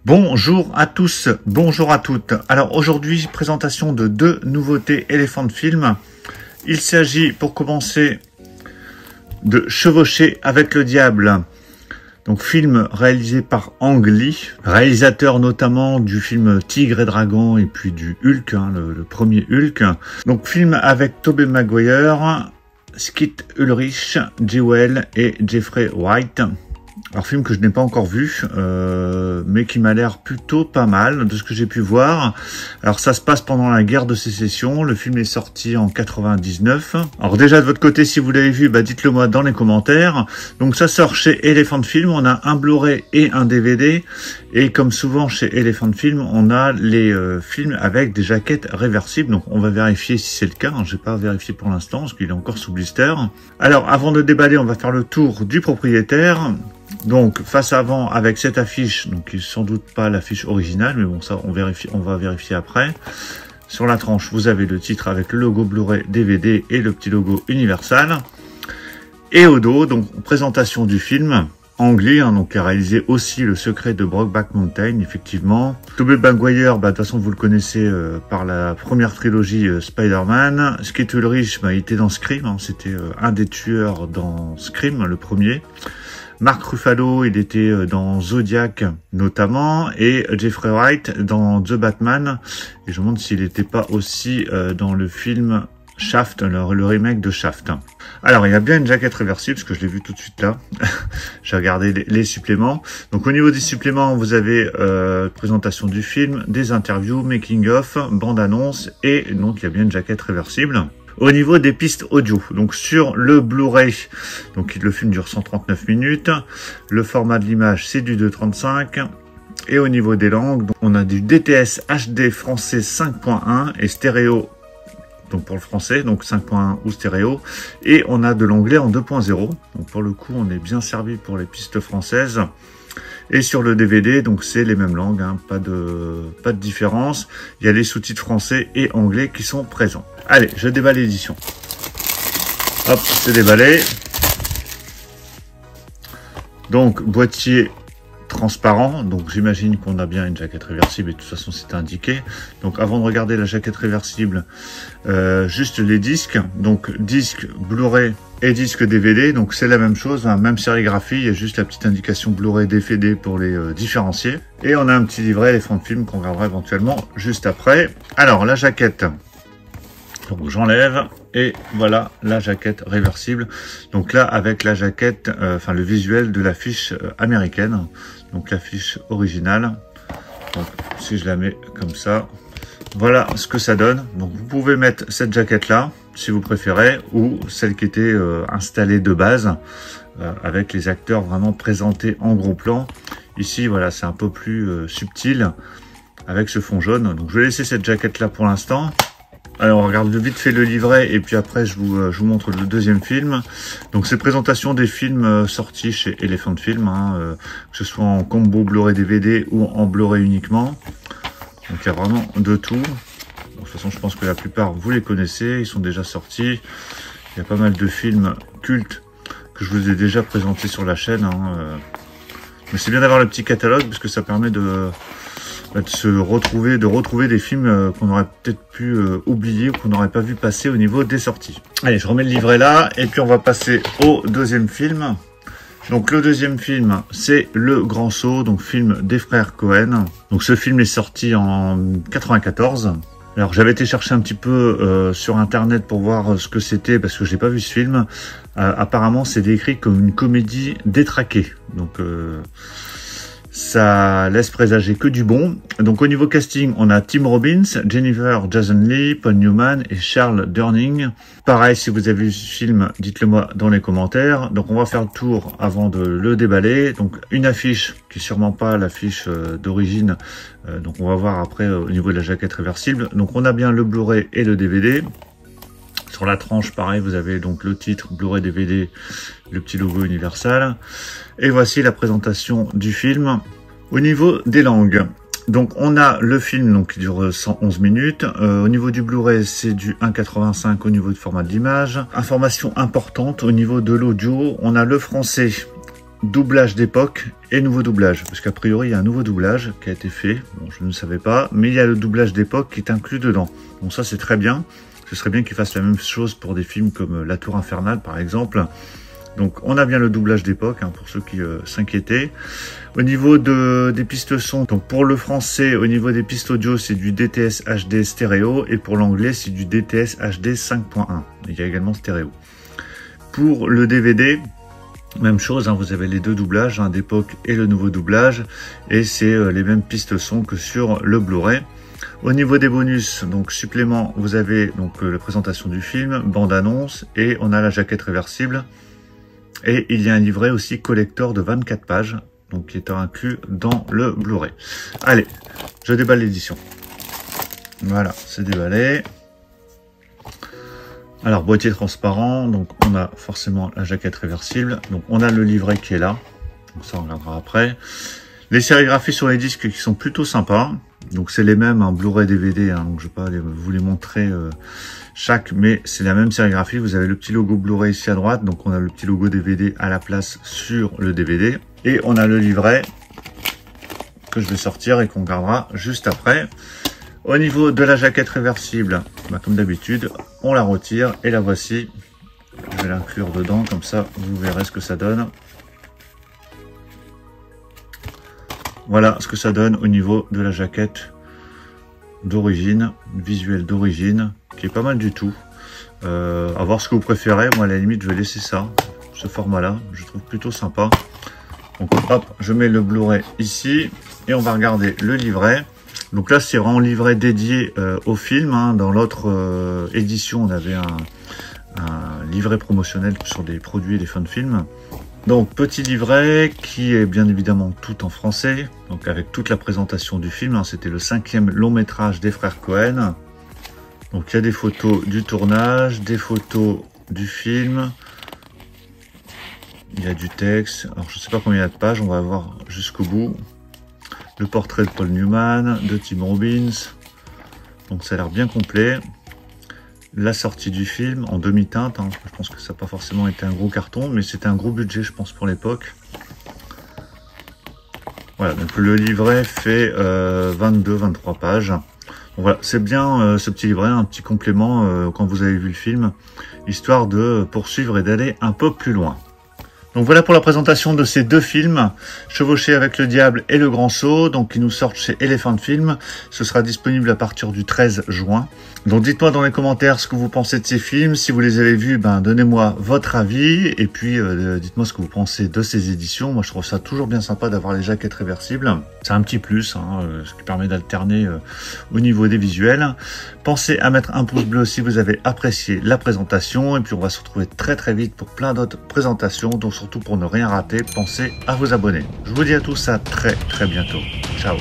Bonjour à tous, bonjour à toutes. Alors aujourd'hui, présentation de deux nouveautés Elephant Film. Il s'agit pour commencer de Chevaucher avec le diable. Donc film réalisé par Ang Lee, réalisateur notamment du film Tigre et Dragon et puis du Hulk, le premier Hulk. Donc film avec Tobey Maguire, Skeet Ulrich, Jewel et Jeffrey Wright. Alors film que je n'ai pas encore vu, mais qui m'a l'air plutôt pas mal de ce que j'ai pu voir. Alors ça se passe pendant la guerre de sécession, le film est sorti en 99. Alors déjà de votre côté, si vous l'avez vu, dites-le moi dans les commentaires. Donc ça sort chez Elephant Film, on a un Blu-ray et un DVD. Et comme souvent chez Elephant Film, on a les films avec des jaquettes réversibles. Donc on va vérifier si c'est le cas, je n'ai pas vérifié pour l'instant parce qu'il est encore sous blister. Alors avant de déballer, on va faire le tour du propriétaire. Donc face avant avec cette affiche, donc qui est sans doute pas l'affiche originale, mais bon ça on va vérifier après. Sur la tranche vous avez le titre avec le logo Blu-ray DVD et le petit logo Universal. Et au dos donc présentation du film. Ang Lee, donc qui a réalisé aussi Le Secret de Brokeback Mountain, effectivement. Tobey Maguire, de toute façon vous le connaissez par la première trilogie Spider-Man. Skeet Ulrich, il était dans Scream, c'était un des tueurs dans Scream, le premier. Mark Ruffalo, il était dans Zodiac notamment, et Jeffrey Wright dans The Batman. Et je me demande s'il n'était pas aussi dans le film Shaft, le remake de Shaft. Alors, il y a bien une jaquette réversible, parce que je l'ai vu tout de suite là. J'ai regardé les suppléments. Donc, au niveau des suppléments, vous avez présentation du film, des interviews, making-of, bande-annonce, et donc il y a bien une jaquette réversible. Au niveau des pistes audio, donc sur le Blu-ray, donc le film dure 139 minutes, le format de l'image c'est du 2.35, et au niveau des langues, donc on a du DTS HD français 5.1 et stéréo, donc pour le français, donc 5.1 ou stéréo, et on a de l'anglais en 2.0, donc pour le coup on est bien servi pour les pistes françaises. Et sur le DVD, donc c'est les mêmes langues, pas de différence. Il y a les sous-titres français et anglais qui sont présents. Allez, je déballe l'édition. Hop, c'est déballé. Donc, boîtier transparent, donc j'imagine qu'on a bien une jaquette réversible et de toute façon c'est indiqué. Donc avant de regarder la jaquette réversible, juste les disques, donc disque Blu-ray et disque DVD, donc c'est la même chose, même sérigraphie, il y a juste la petite indication Blu-ray DVD pour les différencier. Et on a un petit livret Elephant Film qu'on regardera éventuellement juste après. Alors la jaquette, donc j'enlève et voilà la jaquette réversible. Donc là avec la jaquette, le visuel de l'affiche américaine, donc l'affiche originale. Donc si je la mets comme ça, voilà ce que ça donne. Donc vous pouvez mettre cette jaquette là si vous préférez, ou celle qui était installée de base avec les acteurs vraiment présentés en gros plan. Ici voilà, c'est un peu plus subtil avec ce fond jaune. Donc je vais laisser cette jaquette là pour l'instant. Alors on regarde vite fait le livret et puis après je vous montre le deuxième film. Donc c'est présentation des films sortis chez Elephant Film, que ce soit en combo Blu-ray DVD ou en Blu-ray uniquement. Donc il y a vraiment de tout. De toute façon je pense que la plupart vous les connaissez, ils sont déjà sortis. Il y a pas mal de films cultes que je vous ai déjà présentés sur la chaîne. Mais c'est bien d'avoir le petit catalogue parce que ça permet de retrouver des films qu'on aurait peut-être pu oublier ou qu'on n'aurait pas vu passer au niveau des sorties. Allez, je remets le livret là et puis on va passer au deuxième film. Donc le deuxième film, c'est Le Grand Saut, donc film des frères Cohen. Donc ce film est sorti en 94. Alors j'avais été chercher un petit peu sur internet pour voir ce que c'était parce que j'ai pas vu ce film. Apparemment c'est décrit comme une comédie détraquée. Donc ça laisse présager que du bon. Donc au niveau casting, on a Tim Robbins, Jennifer Jason Leigh, Paul Newman et Charles Durning. Pareil, si vous avez vu ce film, dites-le moi dans les commentaires. Donc on va faire le tour avant de le déballer. Donc une affiche qui est sûrement pas l'affiche d'origine. Donc on va voir après au niveau de la jaquette réversible. Donc on a bien le Blu-ray et le DVD. Sur la tranche, pareil, vous avez donc le titre Blu-ray DVD, le petit logo Universal. Et voici la présentation du film. Au niveau des langues, donc on a le film donc, qui dure 111 minutes. Au niveau du Blu-ray, c'est du 1,85 au niveau du format de l'image. Information importante, au niveau de l'audio, on a le français doublage d'époque et nouveau doublage. Parce qu'a priori, il y a un nouveau doublage qui a été fait. Bon, je ne savais pas. Mais il y a le doublage d'époque qui est inclus dedans. Donc ça, c'est très bien. Ce serait bien qu'ils fassent la même chose pour des films comme La Tour Infernale, par exemple. Donc, on a bien le doublage d'époque, hein, pour ceux qui s'inquiétaient. Au niveau des pistes son, donc pour le français, au niveau des pistes audio, c'est du DTS HD stéréo. Et pour l'anglais, c'est du DTS HD 5.1. Il y a également stéréo. Pour le DVD, même chose, hein, vous avez les deux doublages, hein, d'époque et le nouveau doublage. Et c'est les mêmes pistes son que sur le Blu-ray. Au niveau des bonus, donc supplément, vous avez donc la présentation du film, bande-annonce, et on a la jaquette réversible. Et il y a un livret aussi collector de 24 pages, donc qui est inclus dans le Blu-ray. Allez, je déballe l'édition. Voilà, c'est déballé. Alors, boîtier transparent, donc on a forcément la jaquette réversible. Donc on a le livret qui est là, donc ça on regardera après. Les sérigraphies sur les disques qui sont plutôt sympas. Donc c'est les mêmes, hein, Blu-ray DVD, hein, donc je ne vais pas vous les montrer chaque, mais c'est la même sérigraphie. Vous avez le petit logo Blu-ray ici à droite, donc on a le petit logo DVD à la place sur le DVD. Et on a le livret que je vais sortir et qu'on gardera juste après. Au niveau de la jaquette réversible, bah, comme d'habitude, on la retire et la voici. Je vais l'inclure dedans, comme ça vous verrez ce que ça donne. Voilà ce que ça donne au niveau de la jaquette d'origine, visuel d'origine, qui est pas mal du tout. À voir ce que vous préférez. Moi, à la limite, je vais laisser ça, ce format-là. Je trouve plutôt sympa. Donc, hop, je mets le Blu-ray ici et on va regarder le livret. Donc là, c'est vraiment livret dédié au film. Hein. Dans l'autre édition, on avait un livret promotionnel sur des produits et des fins de film. Donc, petit livret qui est bien évidemment tout en français, donc avec toute la présentation du film. Hein, c'était le 5e long métrage des frères Cohen. Donc, il y a des photos du tournage, des photos du film. Il y a du texte. Alors, je ne sais pas combien il y a de pages, on va voir jusqu'au bout. Le portrait de Paul Newman, de Tim Robbins. Donc, ça a l'air bien complet. La sortie du film en demi-teinte, hein. Je pense que ça n'a pas forcément été un gros carton, mais c'était un gros budget, je pense, pour l'époque. Voilà, donc le livret fait 22-23 pages. Donc voilà, c'est bien ce petit livret, un petit complément quand vous avez vu le film, histoire de poursuivre et d'aller un peu plus loin. Donc voilà pour la présentation de ces deux films, Chevaucher avec le diable et Le Grand Saut, donc qui nous sortent chez Elephant Film. Ce sera disponible à partir du 13 juin. Donc dites-moi dans les commentaires ce que vous pensez de ces films. Si vous les avez vus, ben donnez-moi votre avis. Et puis dites-moi ce que vous pensez de ces éditions. Moi je trouve ça toujours bien sympa d'avoir les jaquettes réversibles. C'est un petit plus, hein, ce qui permet d'alterner au niveau des visuels. Pensez à mettre un pouce bleu si vous avez apprécié la présentation. Et puis on va se retrouver très très vite pour plein d'autres présentations. Donc surtout pour ne rien rater, pensez à vous abonner. Je vous dis à tous à très très bientôt. Ciao.